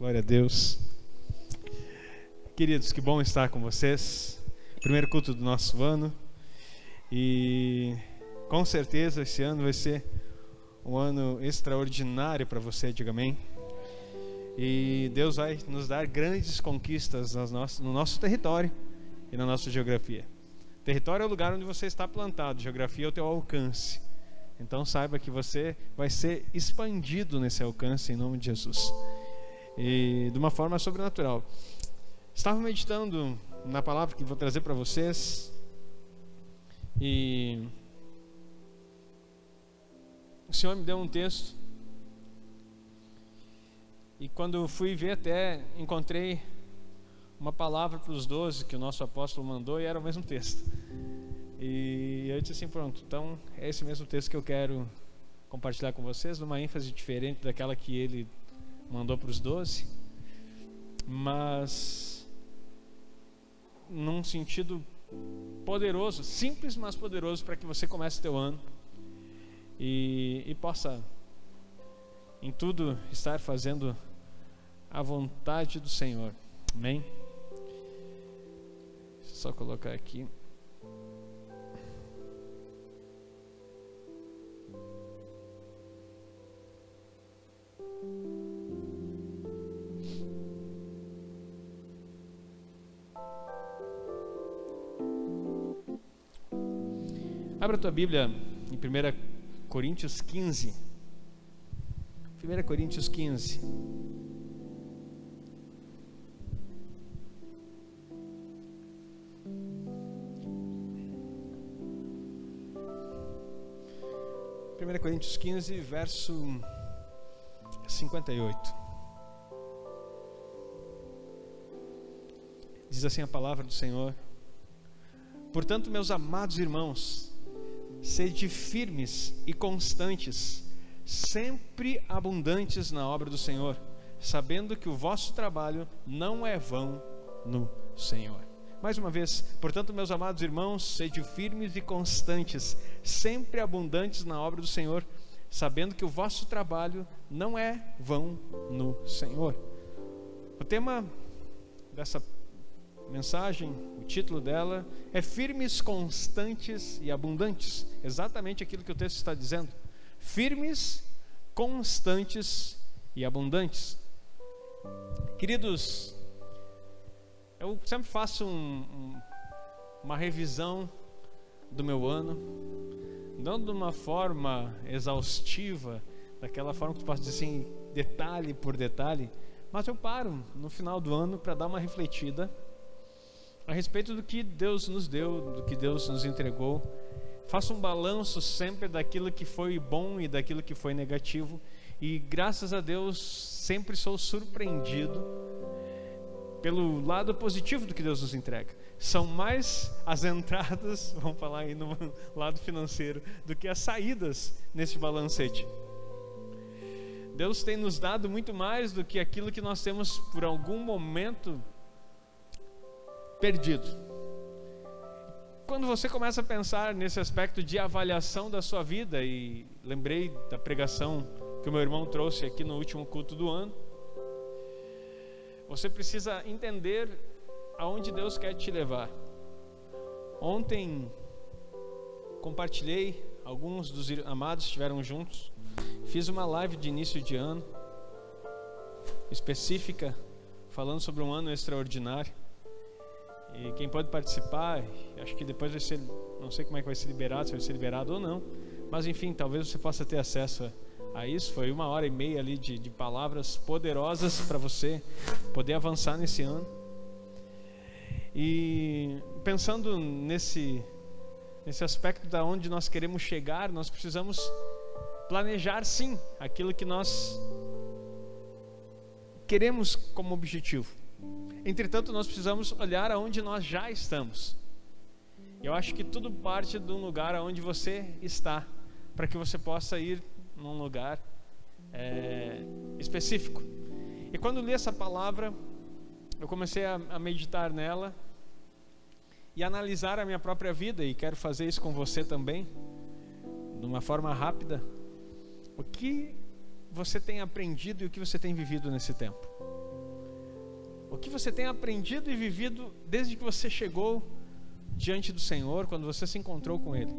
Glória a Deus. Queridos, que bom estar com vocês. Primeiro culto do nosso ano. E com certeza esse ano vai ser um ano extraordinário para você, diga amém. E Deus vai nos dar grandes conquistas no nosso território e na nossa geografia. Território é o lugar onde você está plantado, geografia é o teu alcance. Então saiba que você vai ser expandido nesse alcance em nome de Jesus. E de uma forma sobrenatural. Estava meditando na palavra que vou trazer para vocês. E o Senhor me deu um texto. E quando fui ver, até encontrei uma palavra para os 12 que o nosso apóstolo mandou, e era o mesmo texto. E eu disse assim, pronto, então é esse mesmo texto que eu quero compartilhar com vocês, numa ênfase diferente daquela que ele mandou para os 12, mas num sentido poderoso, simples, mas poderoso, para que você comece o teu ano e possa em tudo estar fazendo a vontade do Senhor. Amém? Deixa eu só colocar aqui. Abra a tua Bíblia em 1 Coríntios 15. 1 Coríntios 15. Coríntios 15, verso 58. Diz assim a palavra do Senhor: portanto, meus amados irmãos, sede firmes e constantes, sempre abundantes na obra do Senhor, sabendo que o vosso trabalho não é vão no Senhor. Mais uma vez, portanto, meus amados irmãos, sede firmes e constantes, sempre abundantes na obra do Senhor, sabendo que o vosso trabalho não é vão no Senhor. O tema dessa mensagem, o título dela é Firmes, Constantes e Abundantes. Exatamente aquilo que o texto está dizendo. Firmes, constantes e abundantes. Queridos, eu sempre faço uma revisão do meu ano, não de uma forma exaustiva, daquela forma que tu posso dizer assim, detalhe por detalhe, mas eu paro no final do ano para dar uma refletida a respeito do que Deus nos deu, do que Deus nos entregou. Faço um balanço sempre daquilo que foi bom e daquilo que foi negativo, e graças a Deus sempre sou surpreendido pelo lado positivo do que Deus nos entrega. São mais as entradas, vamos falar aí no lado financeiro, do que as saídas nesse balancete. Deus tem nos dado muito mais do que aquilo que nós temos por algum momento perdido. Quando você começa a pensar nesse aspecto de avaliação da sua vida, e lembrei da pregação que o meu irmão trouxe aqui no último culto do ano, você precisa entender aonde Deus quer te levar. Ontem compartilhei, alguns dos amados estiveram juntos, fiz uma live de início de ano específica, falando sobre um ano extraordinário. E quem pode participar, acho que depois vai ser, não sei como é que vai ser liberado, se vai ser liberado ou não, mas enfim, talvez você possa ter acesso a isso. Foi 1h30 ali de palavras poderosas para você poder avançar nesse ano. E pensando nesse aspecto da onde nós queremos chegar, nós precisamos planejar sim aquilo que nós queremos como objetivo. Entretanto, nós precisamos olhar aonde nós já estamos. Eu acho que tudo parte de um lugar aonde você está, para que você possa ir num lugar específico. E quando li essa palavra, eu comecei a meditar nela e analisar a minha própria vida, e quero fazer isso com você também, de uma forma rápida. O que você tem aprendido e o que você tem vivido nesse tempo? O que você tem aprendido e vivido desde que você chegou diante do Senhor, quando você se encontrou com Ele?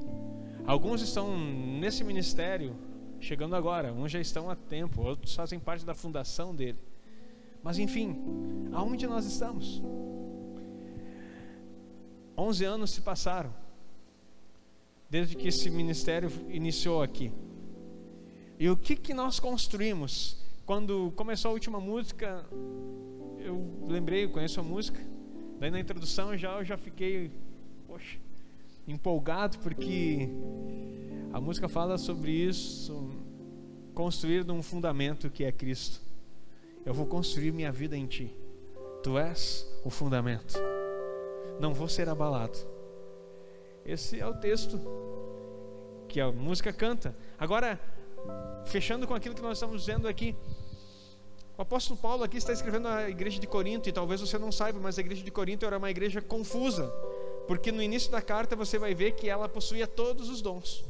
Alguns estão nesse ministério chegando agora, uns já estão há tempo, outros fazem parte da fundação dele. Mas enfim, aonde nós estamos? 11 anos se passaram desde que esse ministério iniciou aqui. E o que nós construímos? Quando começou a última música, eu lembrei, eu conheço a música. Daí na introdução eu já fiquei, poxa, empolgado, porque a música fala sobre isso, construir num fundamento que é Cristo. Eu vou construir minha vida em Ti. Tu és o fundamento. Não vou ser abalado. Esse é o texto que a música canta. Agora, fechando com aquilo que nós estamos dizendo aqui, o apóstolo Paulo aqui está escrevendo a igreja de Corinto, e talvez você não saiba, mas a igreja de Corinto era uma igreja confusa, porque no início da carta você vai ver que ela possuía todos os dons.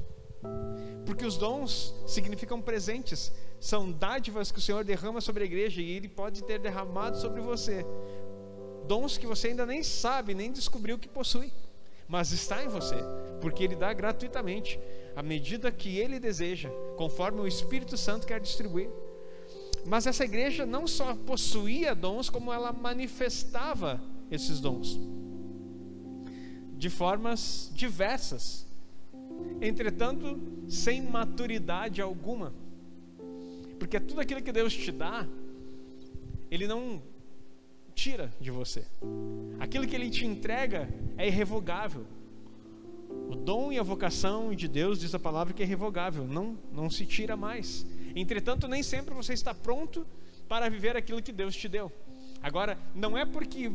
Porque os dons significam presentes, são dádivas que o Senhor derrama sobre a igreja, e Ele pode ter derramado sobre você dons que você ainda nem sabe, nem descobriu que possui, mas está em você, porque Ele dá gratuitamente, à medida que Ele deseja, conforme o Espírito Santo quer distribuir. Mas essa igreja não só possuía dons, como ela manifestava esses dons de formas diversas, entretanto sem maturidade alguma, porque tudo aquilo que Deus te dá, Ele não tira de você. Aquilo que Ele te entrega é irrevogável. O dom e a vocação de Deus, diz a palavra, que é irrevogável, não se tira mais. Entretanto, nem sempre você está pronto para viver aquilo que Deus te deu. Agora, não é porque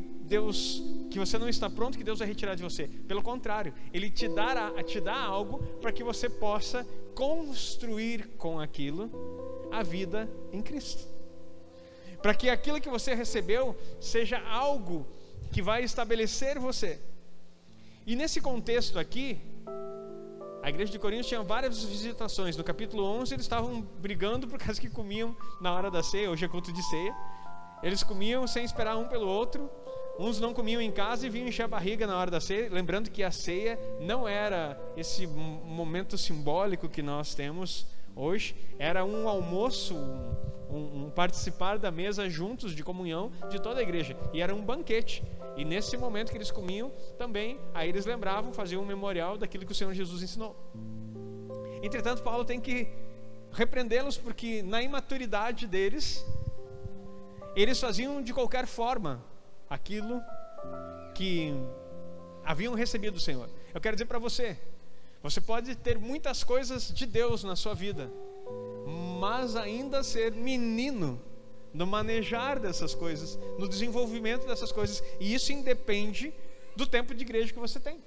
que você não está pronto que Deus vai retirar de você. Pelo contrário, Ele te dá algo para que você possa construir com aquilo a vida em Cristo. Para que aquilo que você recebeu seja algo que vai estabelecer você. E nesse contexto aqui, a igreja de Corinto tinha várias visitações. No capítulo 11 eles estavam brigando por causa que comiam na hora da ceia. Hoje é culto de ceia. Eles comiam sem esperar um pelo outro. Uns não comiam em casa e vinham encher a barriga na hora da ceia. Lembrando que a ceia não era esse momento simbólico que nós temos hoje. Era um almoço, um participar da mesa juntos de comunhão de toda a igreja. E era um banquete. E nesse momento que eles comiam também, aí eles lembravam, faziam um memorial daquilo que o Senhor Jesus ensinou. Entretanto, Paulo tem que repreendê-los, porque na imaturidade deles, eles faziam de qualquer forma aquilo que haviam recebido do Senhor. Eu quero dizer para você, você pode ter muitas coisas de Deus na sua vida, mas ainda ser menino no manejar dessas coisas, no desenvolvimento dessas coisas. E isso independe do tempo de igreja que você tem.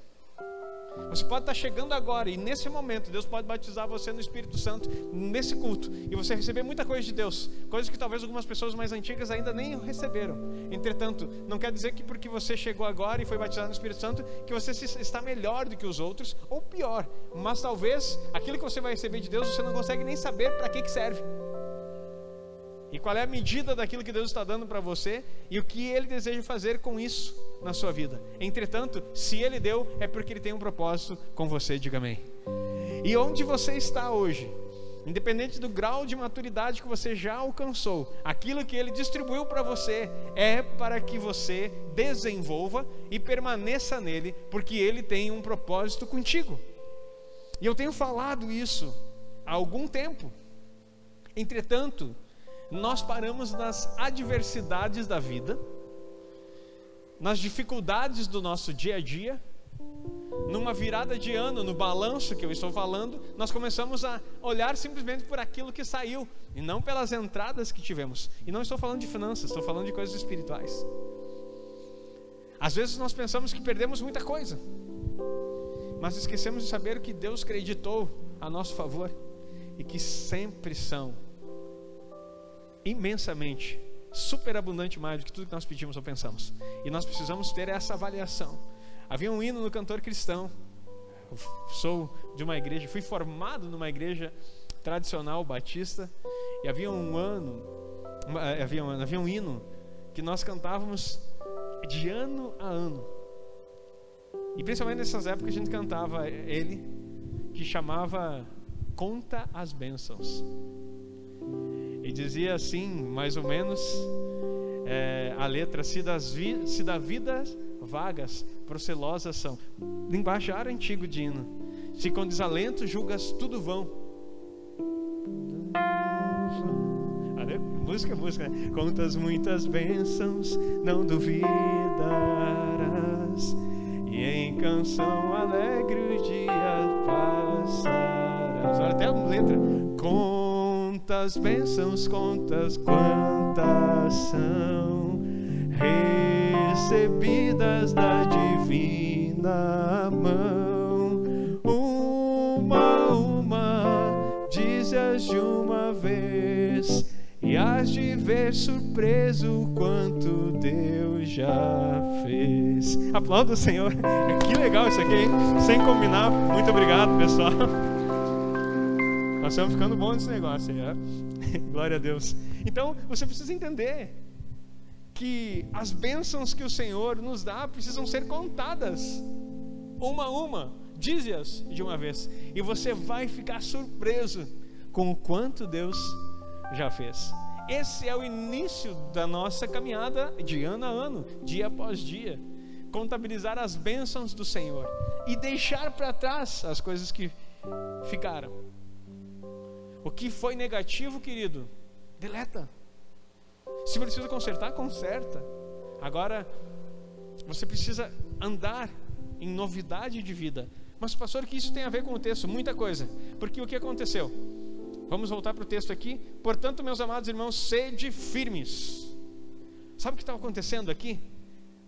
Você pode estar chegando agora, e nesse momento Deus pode batizar você no Espírito Santo, nesse culto, e você receber muita coisa de Deus, coisas que talvez algumas pessoas mais antigas ainda nem receberam. Entretanto, não quer dizer que porque você chegou agora e foi batizado no Espírito Santo, que você está melhor do que os outros, ou pior. Mas talvez aquilo que você vai receber de Deus, você não consegue nem saber para que serve, e qual é a medida daquilo que Deus está dando para você, e o que Ele deseja fazer com isso na sua vida. Entretanto, se Ele deu, é porque Ele tem um propósito com você. Diga amém. E onde você está hoje, independente do grau de maturidade que você já alcançou, aquilo que Ele distribuiu para você é para que você desenvolva e permaneça nele, porque Ele tem um propósito contigo. E eu tenho falado isso há algum tempo. Entretanto, nós paramos nas adversidades da vida, nas dificuldades do nosso dia a dia. Numa virada de ano, no balanço que eu estou falando, nós começamos a olhar simplesmente por aquilo que saiu, e não pelas entradas que tivemos. E não estou falando de finanças, estou falando de coisas espirituais. Às vezes nós pensamos que perdemos muita coisa, mas esquecemos de saber que Deus creditou a nosso favor, e que sempre são imensamente, superabundante mais do que tudo que nós pedimos ou pensamos. E nós precisamos ter essa avaliação. Havia um hino no Cantor Cristão. Eu sou de uma igreja, fui formado numa igreja tradicional batista, e havia um hino que nós cantávamos de ano a ano. E principalmente nessas épocas a gente cantava ele, que chamava Conta as Bênçãos. E dizia assim, mais ou menos, a letra: se da vida vagas, procelosas são. Linguajar antigo de hino. Se com desalento julgas tudo vão. Música, né? Contas muitas bênçãos, não duvidarás, e em canção alegre o dia passarás. Olha até a letra. Contas bênçãos, contas quantas são recebidas da divina mão. Uma, dize-as de uma vez, e hás de ver surpreso o quanto Deus já fez. Aplauda o Senhor. Que legal isso aqui, hein? Sem combinar. Muito obrigado, pessoal. Nós estamos ficando bom nesse negócio aí, Glória a Deus. Então, você precisa entender que as bênçãos que o Senhor nos dá precisam ser contadas, uma a uma. Dize-as de uma vez, e você vai ficar surpreso com o quanto Deus já fez. Esse é o início da nossa caminhada de ano a ano, dia após dia. Contabilizar as bênçãos do Senhor e deixar para trás as coisas que ficaram. O que foi negativo, querido, deleta. Se precisa consertar, conserta. Agora você precisa andar em novidade de vida. Mas pastor, que isso tem a ver com o texto? Muita coisa. Porque o que aconteceu? Vamos voltar para o texto aqui. Portanto, meus amados irmãos, sede firmes. Sabe o que estava acontecendo aqui?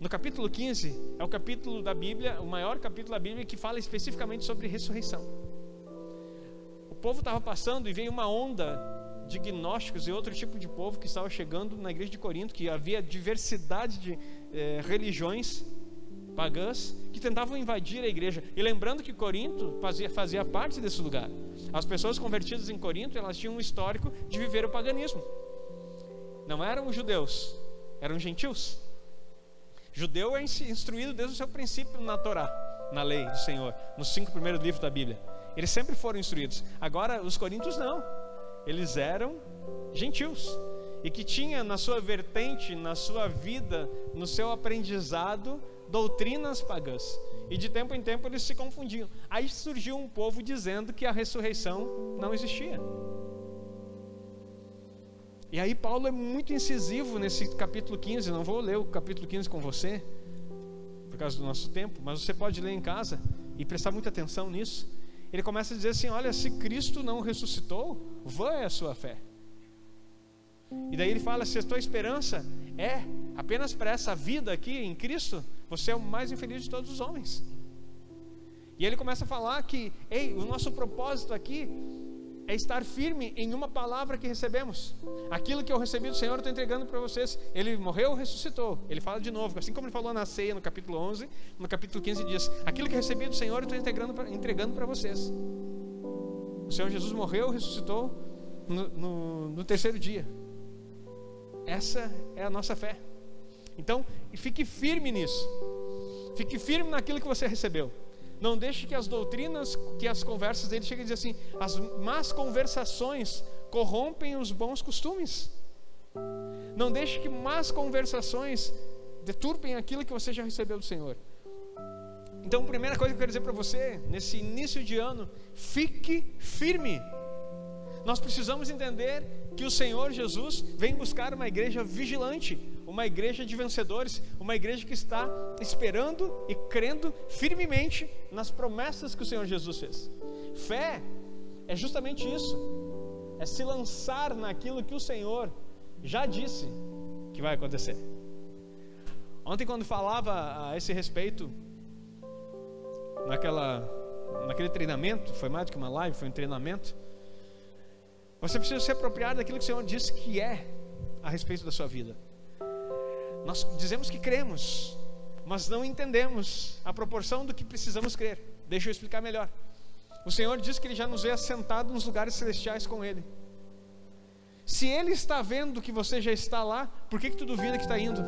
No capítulo 15, é o capítulo da Bíblia, o maior capítulo da Bíblia, que fala especificamente sobre ressurreição. O povo estava passando e veio uma onda de gnósticos e outro tipo de povo que estava chegando na igreja de Corinto, que havia diversidade de religiões pagãs que tentavam invadir a igreja. E lembrando que Corinto fazia parte desse lugar. As pessoas convertidas em Corinto, elas tinham um histórico de viver o paganismo. Não eram os judeus, eram gentios. Judeu é instruído desde o seu princípio na Torá, na lei do Senhor, nos 5 primeiros livros da Bíblia. Eles sempre foram instruídos. Agora os coríntios não, eles eram gentios, e que tinha na sua vertente, na sua vida, no seu aprendizado, doutrinas pagãs. E de tempo em tempo eles se confundiam. Aí surgiu um povo dizendo que a ressurreição não existia. E aí Paulo é muito incisivo nesse capítulo 15. Não vou ler o capítulo 15 com você, por causa do nosso tempo, mas você pode ler em casa e prestar muita atenção nisso. Ele começa a dizer assim: olha, se Cristo não ressuscitou, vã é a sua fé. E daí ele fala: se a tua esperança é apenas para essa vida aqui em Cristo, você é o mais infeliz de todos os homens. E ele começa a falar que, o nosso propósito aqui é estar firme em uma palavra que recebemos. Aquilo que eu recebi do Senhor eu estou entregando para vocês. Ele morreu, ressuscitou. Ele fala de novo, assim como ele falou na ceia no capítulo 11, no capítulo 15 diz: aquilo que eu recebi do Senhor eu estou entregando para vocês. O Senhor Jesus morreu, ressuscitou no terceiro dia. Essa é a nossa fé. Então, fique firme nisso. Fique firme naquilo que você recebeu. Não deixe que as doutrinas, que as conversas dele cheguem a dizer assim: as más conversações corrompem os bons costumes. Não deixe que más conversações deturpem aquilo que você já recebeu do Senhor. Então, a primeira coisa que eu quero dizer para você, nesse início de ano: fique firme. Nós precisamos entender que o Senhor Jesus vem buscar uma igreja vigilante, uma igreja de vencedores, uma igreja que está esperando e crendo firmemente nas promessas que o Senhor Jesus fez. Fé é justamente isso, é se lançar naquilo que o Senhor já disse que vai acontecer. Ontem, quando falava a esse respeito, naquele treinamento, foi mais do que uma live, foi um treinamento. Você precisa se apropriar daquilo que o Senhor disse que é a respeito da sua vida. Nós dizemos que cremos, mas não entendemos a proporção do que precisamos crer. Deixa eu explicar melhor. O Senhor diz que Ele já nos vê assentados nos lugares celestiais com Ele. Se Ele está vendo que você já está lá, por que tu duvida que está indo?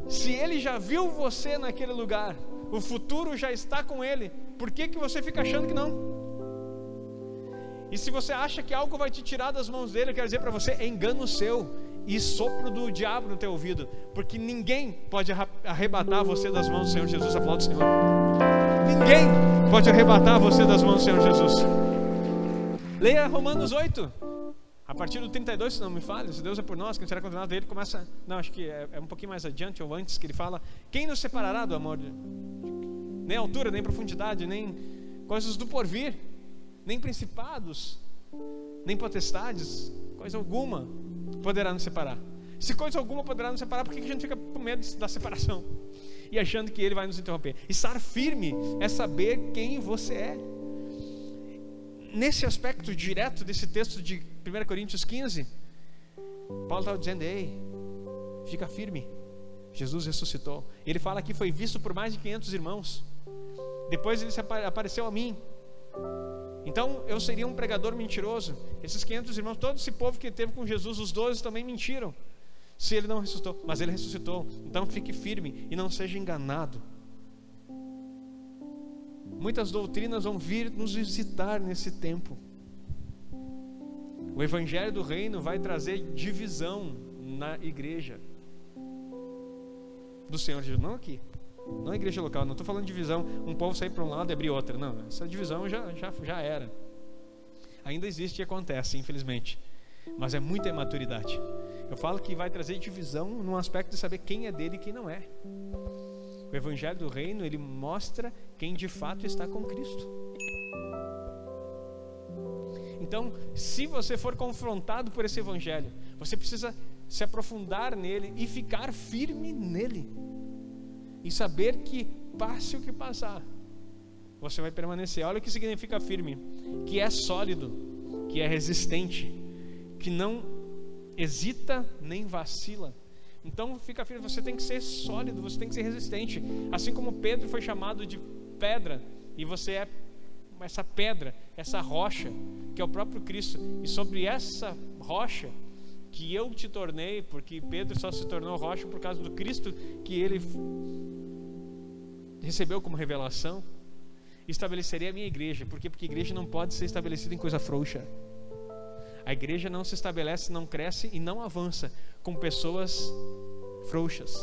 Se Ele já viu você naquele lugar, o futuro já está com Ele, por que você fica achando que não? E se você acha que algo vai te tirar das mãos dele, eu quero dizer para você, é engano seu e sopro do diabo no teu ouvido, porque ninguém pode arrebatar você das mãos do Senhor Jesus. Aplauda o Senhor. Ninguém pode arrebatar você das mãos do Senhor Jesus. Leia Romanos 8, a partir do 32, se não me falha. Se Deus é por nós, quem será condenado? Ele começa, não, acho que é um pouquinho mais adiante ou antes, que ele fala: quem nos separará do amor? Nem altura, nem profundidade, nem coisas do porvir, nem principados, nem potestades, coisa alguma poderá nos separar. Se coisa alguma poderá nos separar, por que a gente fica com medo da separação e achando que Ele vai nos interromper? Estar firme é saber quem você é. Nesse aspecto direto desse texto de 1 Coríntios 15, Paulo estava dizendo: ei, fica firme, Jesus ressuscitou. Ele fala que foi visto por mais de 500 irmãos. Depois ele apareceu a mim. Então eu seria um pregador mentiroso. Esses 500 irmãos, todo esse povo que teve com Jesus, os 12 também mentiram, se Ele não ressuscitou. Mas Ele ressuscitou. Então fique firme e não seja enganado. Muitas doutrinas vão vir nos visitar nesse tempo. O Evangelho do Reino vai trazer divisão na igreja do Senhor Jesus. Não aqui, não a igreja local. Não estou falando de divisão, um povo sair para um lado e abrir outra. Não, essa divisão já era. Ainda existe e acontece, infelizmente. Mas é muita imaturidade. Eu falo que vai trazer divisão no aspecto de saber quem é dele e quem não é. O Evangelho do Reino, ele mostra quem de fato está com Cristo. Então, se você for confrontado por esse Evangelho, você precisa se aprofundar nele e ficar firme nele. E saber que, passe o que passar, você vai permanecer. Olha o que significa firme: que é sólido, que é resistente, que não hesita nem vacila. Então fica firme, você tem que ser sólido, você tem que ser resistente. Assim como Pedro foi chamado de pedra, e você é essa pedra, essa rocha, que é o próprio Cristo. E sobre essa rocha que eu te tornei, porque Pedro só se tornou rocha por causa do Cristo que ele recebeu como revelação, estabelecerei a minha igreja. Por quê? Porque a igreja não pode ser estabelecida em coisa frouxa. A igreja não se estabelece, não cresce e não avança com pessoas frouxas,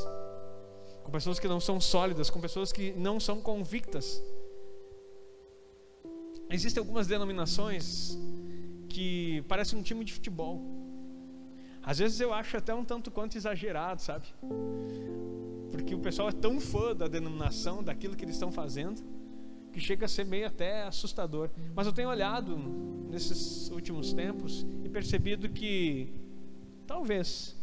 com pessoas que não são sólidas, com pessoas que não são convictas. Existem algumas denominações que parecem um time de futebol. Às vezes eu acho até um tanto quanto exagerado, sabe? Porque o pessoal é tão fã da denominação, daquilo que eles estão fazendo, que chega a ser meio até assustador. Mas eu tenho olhado nesses últimos tempos e percebido que talvez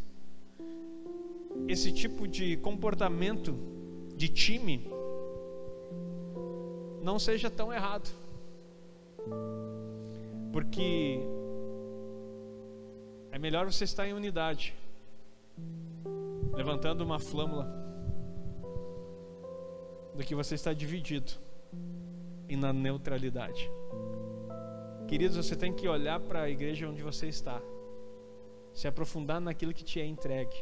esse tipo de comportamento de time não seja tão errado, porque é melhor você estar em unidade, levantando uma flâmula, do que você estar dividido e na neutralidade. Queridos, você tem que olhar para a igreja onde você está, se aprofundar naquilo que te é entregue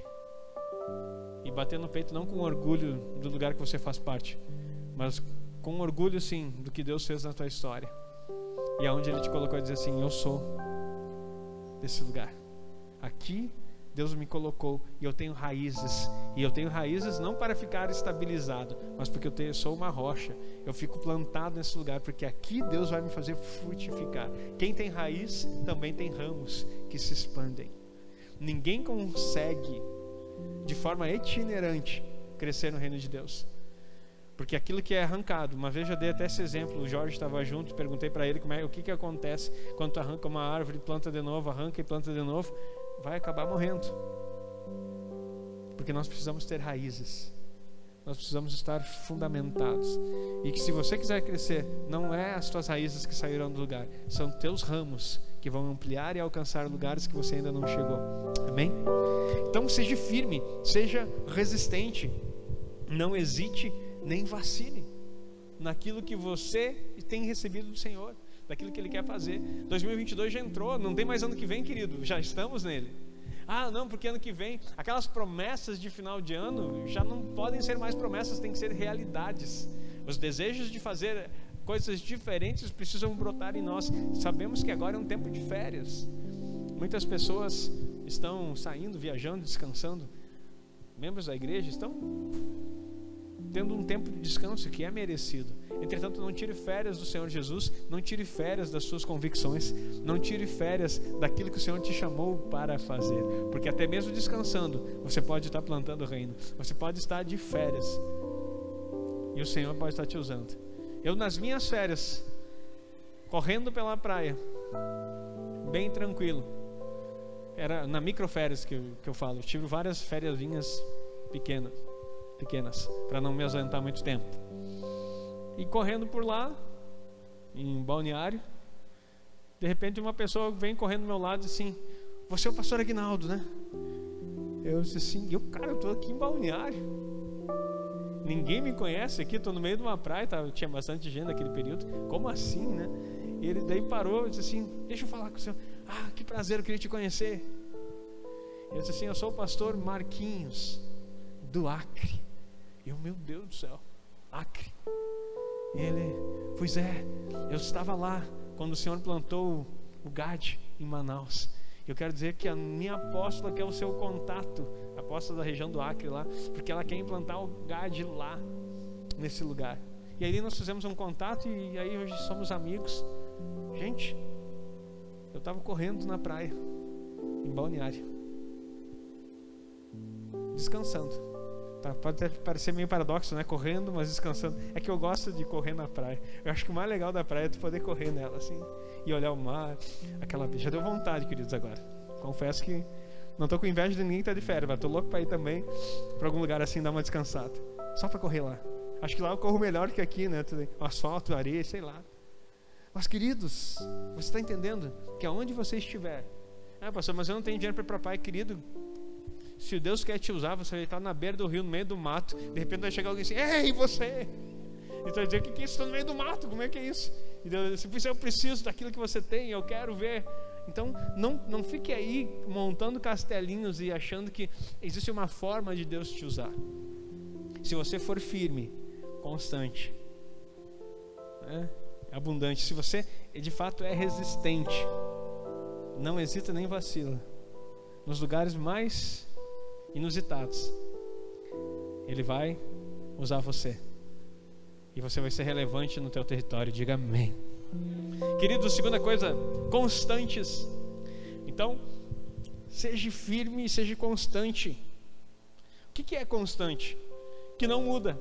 e bater no peito, não com orgulho do lugar que você faz parte, mas com orgulho sim do que Deus fez na tua história e aonde Ele te colocou, e dizer assim: eu sou desse lugar, aqui Deus me colocou e eu tenho raízes. E eu tenho raízes não para ficar estabilizado, mas porque eu sou uma rocha. Eu fico plantado nesse lugar, porque aqui Deus vai me fazer frutificar. Quem tem raiz também tem ramos que se expandem. Ninguém consegue de forma itinerante crescer no reino de Deus, porque aquilo que é arrancado, uma vez já dei até esse exemplo, o Jorge estava junto, perguntei para ele o que acontece quando tu arranca uma árvore, planta de novo, arranca e planta de novo. Vai acabar morrendo, porque nós precisamos ter raízes, nós precisamos estar fundamentados. E que se você quiser crescer, não é as tuas raízes que sairão do lugar, são teus ramos que vão ampliar e alcançar lugares que você ainda não chegou. Amém? Então seja firme, seja resistente, não hesite nem vacile naquilo que você tem recebido do Senhor. daquilo que Ele quer fazer. 2022 já entrou, não tem mais ano que vem, querido, já estamos nele. Ah, não, porque ano que vem, aquelas promessas de final de ano já não podem ser mais promessas, tem que ser realidades. Os desejos de fazer coisas diferentes precisam brotar em nós. Sabemos que agora é um tempo de férias. Muitas pessoas estão saindo, viajando, descansando. Membros da igreja estão tendo um tempo de descanso que é merecido. Entretanto, não tire férias do Senhor Jesus, não tire férias das suas convicções, não tire férias daquilo que o Senhor te chamou para fazer, porque até mesmo descansando, você pode estar plantando o reino, você pode estar de férias e o Senhor pode estar te usando. Eu, nas minhas férias, correndo pela praia, bem tranquilo, era na microférias que eu falo, eu tive várias fériasinhas pequenas, para não me ausentar muito tempo. E correndo por lá, em Balneário, de repente uma pessoa vem correndo do meu lado e diz assim: você é o pastor Aguinaldo, né? Eu disse assim, eu tô aqui em Balneário, ninguém me conhece aqui, tô no meio de uma praia, tinha bastante gente naquele período, como assim, né? E ele daí parou e disse assim: deixa eu falar com o senhor. Ah, que prazer, eu queria te conhecer. Eu disse assim: eu sou o pastor Marquinhos, do Acre. E eu, meu Deus do céu, Acre. E ele, pois é, eu estava lá quando o Senhor plantou o GAD em Manaus. Eu quero dizer que a minha apóstola quer o seu contato, a apóstola da região do Acre lá, porque ela quer implantar o GAD lá, nesse lugar. E aí nós fizemos um contato e aí hoje somos amigos. Gente, eu estava correndo na praia, em Balneário, descansando. Pode até parecer meio paradoxo, né? Correndo, mas descansando. É que eu gosto de correr na praia. Eu acho que o mais legal da praia é tu poder correr nela, assim, e olhar o mar, aquela... Já deu vontade, queridos, agora. Confesso que não tô com inveja de ninguém que tá de férias, mas tô louco para ir também para algum lugar assim, dar uma descansada. Só para correr lá. Acho que lá eu corro melhor que aqui, né? O asfalto, areia, sei lá. Mas, queridos, você está entendendo que aonde você estiver... Ah, pastor, mas eu não tenho dinheiro para ir para a praia, querido. Se Deus quer te usar, você vai estar na beira do rio, no meio do mato. De repente vai chegar alguém assim: ei, você! E tu vai dizer: o que é isso? Estou no meio do mato, como é que é isso? E Deus diz: eu preciso daquilo que você tem, eu quero ver. Então não fique aí montando castelinhos e achando que existe uma forma de Deus te usar. Se você for firme, constante, né? Abundante, se você de fato é resistente, não hesita nem vacila, nos lugares mais inusitados, Ele vai usar você e você vai ser relevante no teu território. Diga amém. Querido, segunda coisa, constantes. Então, seja firme e seja constante. O que é constante? Que não muda.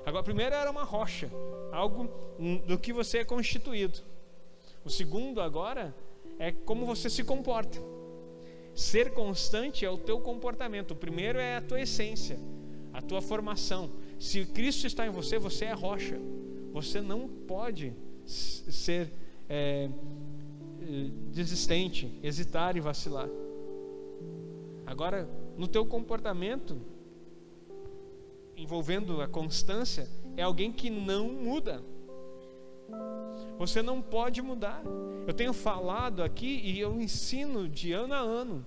Agora, primeiro era uma rocha, algo do que você é constituído. O segundo agora é como você se comporta. Ser constante é o teu comportamento. O primeiro é a tua essência, a tua formação. Se Cristo está em você, você é rocha. Você não pode ser desistente, hesitar e vacilar. Agora, no teu comportamento, envolvendo a constância, é alguém que não muda. Você não pode mudar. Eu tenho falado aqui e eu ensino de ano a ano.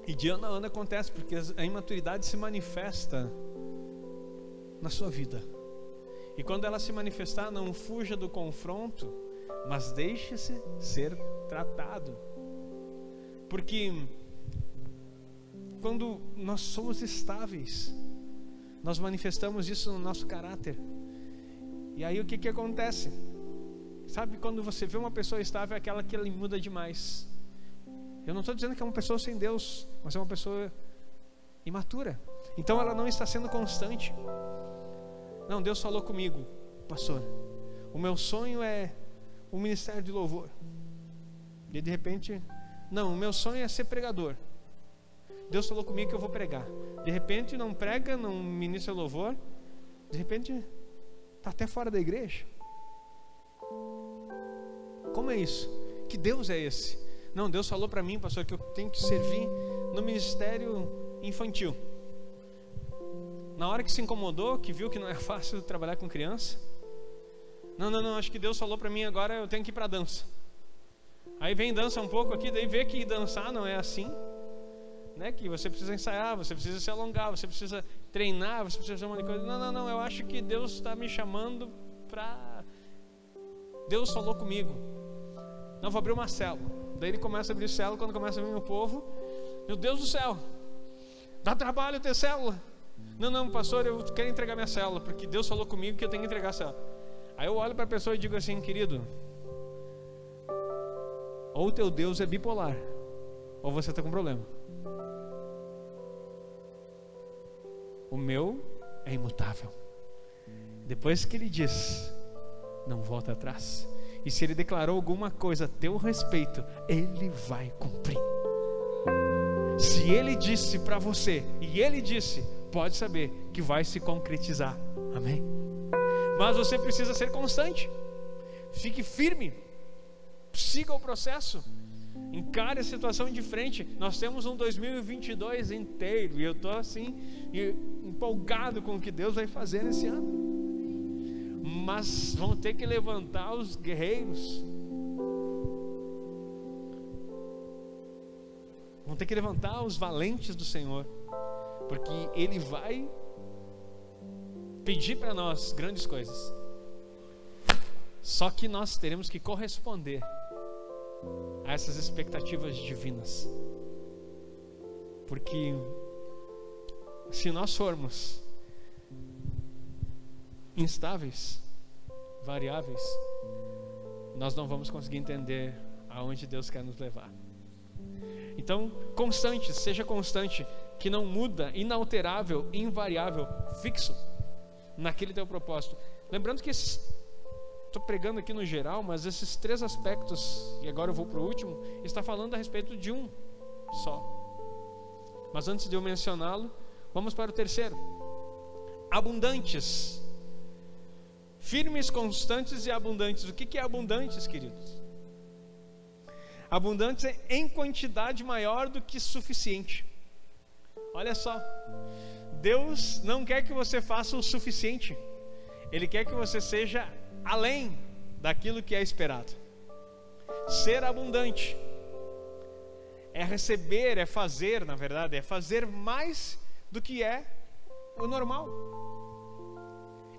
E de ano a ano acontece, porque a imaturidade se manifesta na sua vida. E quando ela se manifestar, não fuja do confronto, mas deixe-se ser tratado. Porque quando nós somos estáveis, nós manifestamos isso no nosso caráter. E aí o que acontece? Sabe, quando você vê uma pessoa estável, é aquela que ela muda demais. Eu não estou dizendo que é uma pessoa sem Deus, mas é uma pessoa imatura. Então ela não está sendo constante. Não, Deus falou comigo, pastor, o meu sonho é o ministério de louvor. E de repente, não, o meu sonho é ser pregador. Deus falou comigo que eu vou pregar. De repente não prega, não ministra louvor. De repente está até fora da igreja. Como é isso? Que Deus é esse? Não, Deus falou para mim, pastor, que eu tenho que servir no ministério infantil. Na hora que se incomodou, que viu que não é fácil trabalhar com criança, Não, acho que Deus falou para mim agora, eu tenho que ir para dança. Aí vem, dança um pouco aqui, daí vê que dançar não é assim, né? Que você precisa ensaiar, você precisa se alongar, você precisa treinar, você precisa fazer uma coisa. Não, eu acho que Deus está me chamando para... Deus falou comigo, não, vou abrir uma célula. Daí ele começa a abrir célula, quando começa a vir o povo, meu Deus do céu, dá trabalho ter célula. Não, pastor, eu quero entregar minha célula, porque Deus falou comigo que eu tenho que entregar a célula. Aí eu olho para a pessoa e digo assim, querido, ou o teu Deus é bipolar, ou você está com problema. O meu é imutável. Depois que ele diz, não volta atrás. E se ele declarou alguma coisa a teu respeito, ele vai cumprir. Se ele disse para você, e ele disse, pode saber que vai se concretizar. Amém? Mas você precisa ser constante. Fique firme. Siga o processo. Encare a situação de frente. Nós temos um 2022 inteiro, e eu estou assim empolgado com o que Deus vai fazer nesse ano. Mas vão ter que levantar os guerreiros. Vão ter que levantar os valentes do Senhor, porque Ele vai pedir para nós grandes coisas. Só que nós teremos que corresponder a essas expectativas divinas. Porque se nós formos instáveis, variáveis, nós não vamos conseguir entender aonde Deus quer nos levar. Então, constante, seja constante, que não muda, inalterável, invariável, fixo naquele teu propósito. Lembrando que estou pregando aqui no geral, mas esses 3 aspectos, e agora eu vou para o último, está falando a respeito de um só. Mas antes de eu mencioná-lo, vamos para o terceiro. Abundantes. Firmes, constantes e abundantes. O que é abundantes, queridos? Abundantes é em quantidade maior do que suficiente. Olha só, Deus não quer que você faça o suficiente. Ele quer que você seja além daquilo que é esperado. Ser abundante é receber, é fazer, na verdade, é fazer mais do que é o normal.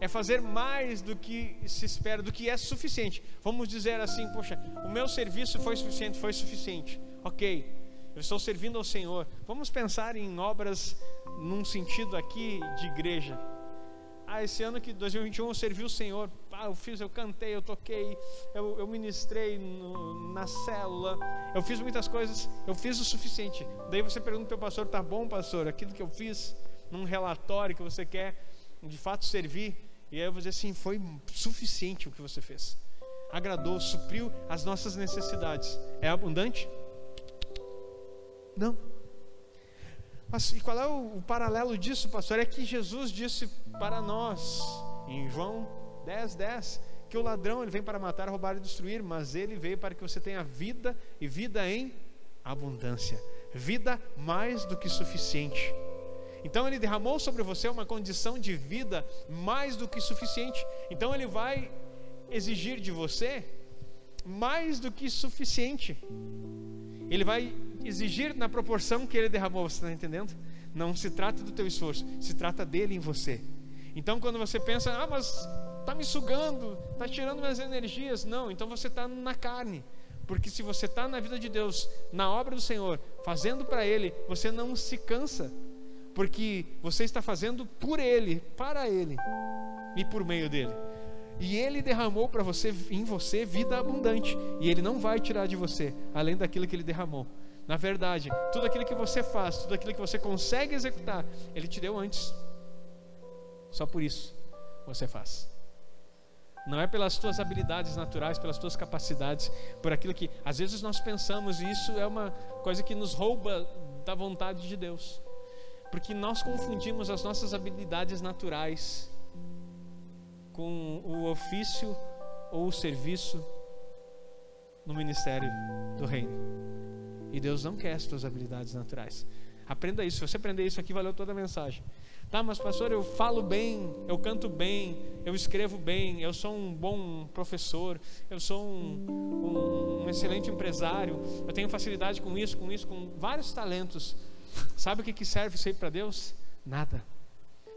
É fazer mais do que se espera, do que é suficiente. Vamos dizer assim, poxa, o meu serviço foi suficiente. Ok, eu estou servindo ao Senhor. Vamos pensar em obras num sentido aqui de igreja. Esse ano que 2021 eu servi o Senhor. Eu cantei, eu toquei, eu ministrei na célula, eu fiz muitas coisas, eu fiz o suficiente. Daí você pergunta para o pastor, tá bom, pastor, aquilo que eu fiz num relatório que você quer de fato servir? E aí eu vou dizer assim, foi suficiente o que você fez. Agradou, supriu as nossas necessidades. É abundante? Não. Mas, e qual é o paralelo disso, pastor? É que Jesus disse para nós, em João 10:10, que o ladrão ele vem para matar, roubar e destruir, mas ele veio para que você tenha vida, e vida em abundância. Vida mais do que suficiente. Então ele derramou sobre você uma condição de vida mais do que suficiente. Então ele vai exigir de você mais do que suficiente. Ele vai exigir na proporção que ele derramou. Você está entendendo? Não se trata do teu esforço, se trata dele em você. Então quando você pensa, mas está me sugando, está tirando minhas energias. Não, então você está na carne. Porque se você está na vida de Deus, na obra do Senhor, fazendo para Ele, você não se cansa. Porque você está fazendo por Ele, para Ele e por meio dEle. E Ele derramou para você, em você, vida abundante. E Ele não vai tirar de você, além daquilo que Ele derramou. Na verdade, tudo aquilo que você faz, tudo aquilo que você consegue executar, Ele te deu antes. Só por isso você faz. Não é pelas tuas habilidades naturais, pelas tuas capacidades, por aquilo que às vezes nós pensamos, e isso é uma coisa que nos rouba da vontade de Deus. Porque nós confundimos as nossas habilidades naturais com o ofício ou o serviço no ministério do reino. E Deus não quer as tuas habilidades naturais. Aprenda isso. Se você aprender isso aqui, valeu toda a mensagem. Tá, mas pastor, eu falo bem, eu canto bem, eu escrevo bem, eu sou um bom professor, eu sou um excelente empresário, eu tenho facilidade com isso, com vários talentos. Sabe o que serve isso aí para Deus? Nada.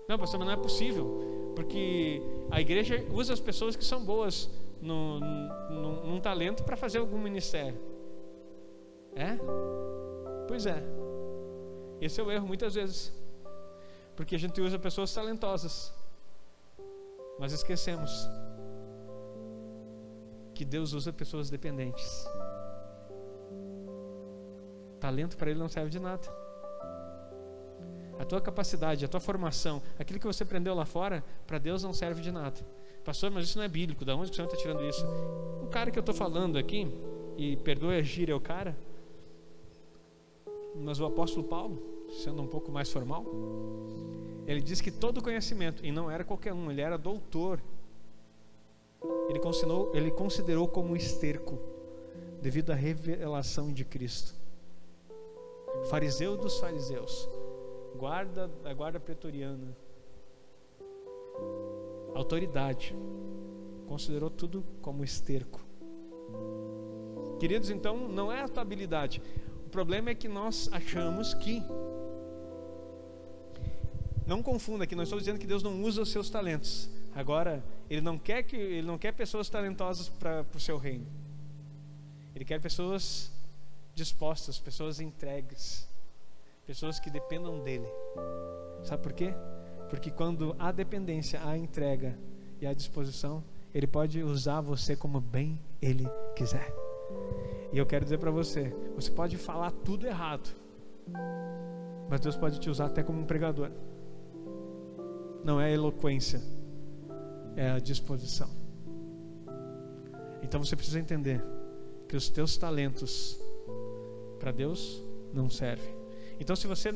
Não, pastor, mas não é possível, porque a igreja usa as pessoas que são boas num talento para fazer algum ministério. É? Pois é. Esse é o erro muitas vezes. Porque a gente usa pessoas talentosas, mas esquecemos que Deus usa pessoas dependentes. Talento para Ele não serve de nada. A tua capacidade, a tua formação, aquilo que você aprendeu lá fora, para Deus não serve de nada. Pastor, mas isso não é bíblico, da onde que o Senhor está tirando isso? O cara que eu estou falando aqui, e perdoe a gíria, é o cara, mas o apóstolo Paulo, sendo um pouco mais formal, ele diz que todo conhecimento, e não era qualquer um, ele era doutor, ele considerou como esterco, devido à revelação de Cristo. Fariseu dos fariseus, guarda da guarda pretoriana, autoridade, considerou tudo como esterco. Queridos, então não é a tua habilidade. O problema é que nós achamos que, não confunda que nós estamos dizendo que Deus não usa os seus talentos. Agora, Ele não quer pessoas talentosas para o seu reino. Ele quer pessoas dispostas, pessoas entregues, pessoas que dependam dEle. Sabe por quê? Porque quando há dependência, há entrega e há disposição, Ele pode usar você como bem Ele quiser. E eu quero dizer para você, você pode falar tudo errado, mas Deus pode te usar até como um pregador. Não é a eloquência, é a disposição. Então você precisa entender que os teus talentos para Deus não servem. Então se você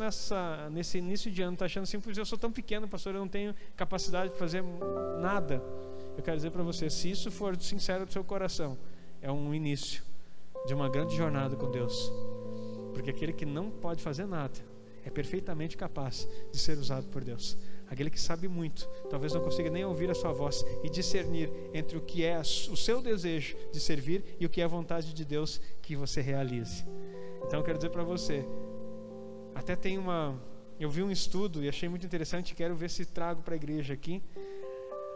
nesse início de ano está achando assim, eu sou tão pequeno, pastor, eu não tenho capacidade de fazer nada, eu quero dizer para você, se isso for sincero do seu coração, é um início de uma grande jornada com Deus. Porque aquele que não pode fazer nada é perfeitamente capaz de ser usado por Deus. Aquele que sabe muito, talvez não consiga nem ouvir a sua voz e discernir entre o que é o seu desejo de servir e o que é a vontade de Deus que você realize. Então eu quero dizer para você, até tem eu vi um estudo e achei muito interessante, quero ver se trago para a igreja aqui.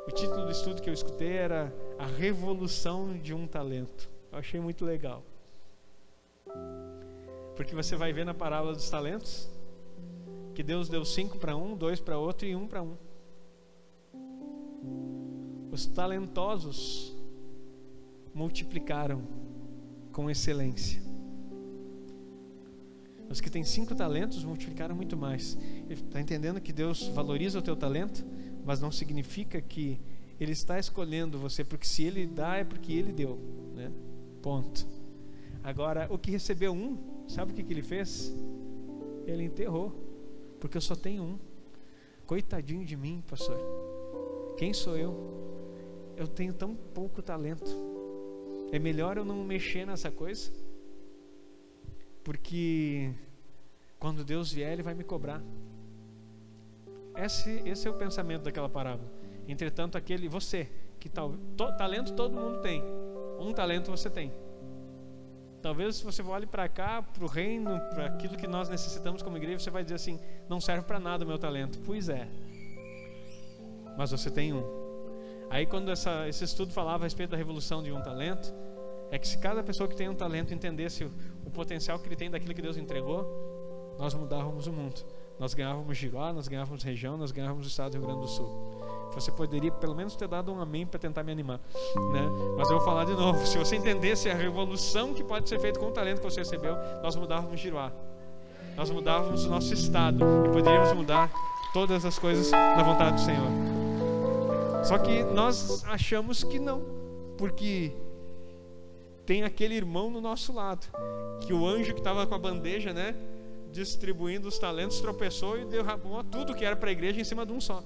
O título do estudo que eu escutei era A Revolução de um Talento. Eu achei muito legal, porque você vai ver na parábola dos talentos que Deus deu 5 para um, 2 para outro e 1 para um. Os talentosos multiplicaram com excelência. Os que têm 5 talentos multiplicaram muito mais. Está entendendo que Deus valoriza o teu talento, mas não significa que Ele está escolhendo você, porque se Ele dá é porque Ele deu, né? Ponto. Agora, o que recebeu 1, sabe o que Ele fez? Ele enterrou. Porque eu só tenho 1. Coitadinho de mim, pastor. Quem sou eu? Eu tenho tão pouco talento. É melhor eu não mexer nessa coisa, porque quando Deus vier, Ele vai me cobrar. Esse é o pensamento daquela parábola. Entretanto, você que talento todo mundo tem. 1 talento você tem. Talvez se você olhe para cá, para o reino, para aquilo que nós necessitamos como igreja, você vai dizer assim, não serve para nada o meu talento. Pois é, mas você tem 1. Aí quando esse estudo falava a respeito da revolução de um talento, é que se cada pessoa que tem um talento entendesse o potencial que ele tem daquilo que Deus entregou, nós mudávamos o mundo. Nós ganhávamos Giroá, nós ganhávamos região, nós ganhávamos o estado do Rio Grande do Sul. Você poderia pelo menos ter dado um amém para tentar me animar, né? Mas eu vou falar de novo, se você entendesse a revolução que pode ser feita com o talento que você recebeu, nós mudávamos Giroá, nós mudávamos o nosso estado e poderíamos mudar todas as coisas na vontade do Senhor. Só que nós achamos que não, porque tem aquele irmão no nosso lado, que o anjo que estava com a bandeja, né, distribuindo os talentos, tropeçou e derramou tudo que era para a igreja em cima de um só.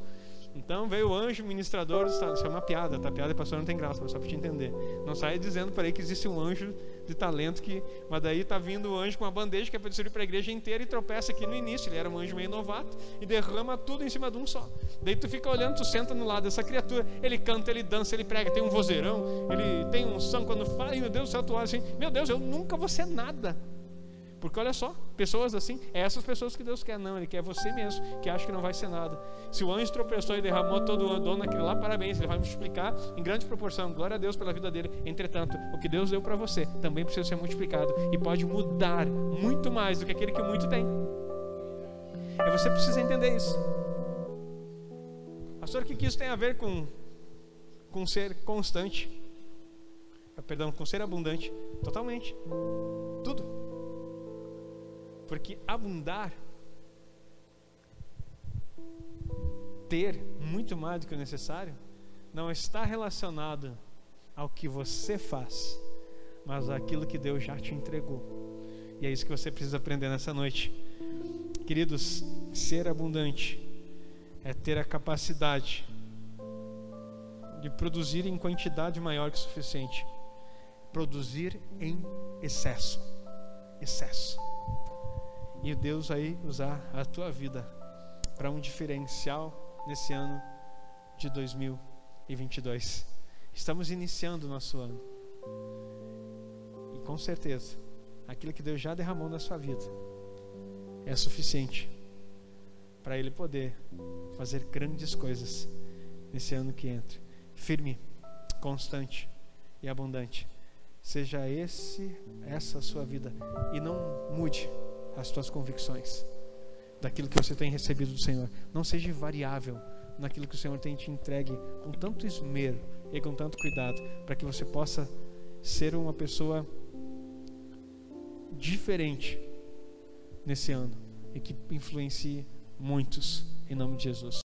Então veio o anjo ministrador, isso é uma piada, tá? Piada, pastor, não tem graça, mas só para te entender. Não saia dizendo para aí que existe um anjo de talento, mas daí tá vindo o anjo com uma bandeja que é para distribuir para a igreja inteira e tropeça aqui no início. Ele era um anjo meio novato e derrama tudo em cima de um só. Daí tu fica olhando, tu senta no lado dessa criatura, ele canta, ele dança, ele prega, tem um vozeirão, ele tem um som quando fala, ai meu Deus do céu, tu olha assim, meu Deus, eu nunca vou ser nada. Porque olha só, pessoas assim, é essas pessoas que Deus quer. Não, Ele quer você mesmo, que acha que não vai ser nada. Se o anjo tropeçou e derramou todo o dom naquele lá, parabéns, Ele vai multiplicar em grande proporção. Glória a Deus pela vida dele. Entretanto, o que Deus deu para você também precisa ser multiplicado e pode mudar muito mais do que aquele que muito tem. E você precisa entender isso. Pastor, o que isso tem a ver com ser constante? Perdão, com ser abundante? Totalmente. Tudo. Porque abundar, ter muito mais do que o necessário, não está relacionado ao que você faz, mas àquilo que Deus já te entregou. E é isso que você precisa aprender nessa noite. Queridos, ser abundante é ter a capacidade de produzir em quantidade maior que o suficiente. Produzir em excesso. Excesso. E Deus aí usar a tua vida para um diferencial nesse ano de 2022. Estamos iniciando o nosso ano. E com certeza, aquilo que Deus já derramou na sua vida é suficiente para Ele poder fazer grandes coisas nesse ano que entra. Firme, constante e abundante. Seja essa a sua vida. E não mude as tuas convicções daquilo que você tem recebido do Senhor. Não seja variável naquilo que o Senhor tem te entregue com tanto esmero e com tanto cuidado, para que você possa ser uma pessoa diferente nesse ano e que influencie muitos, em nome de Jesus.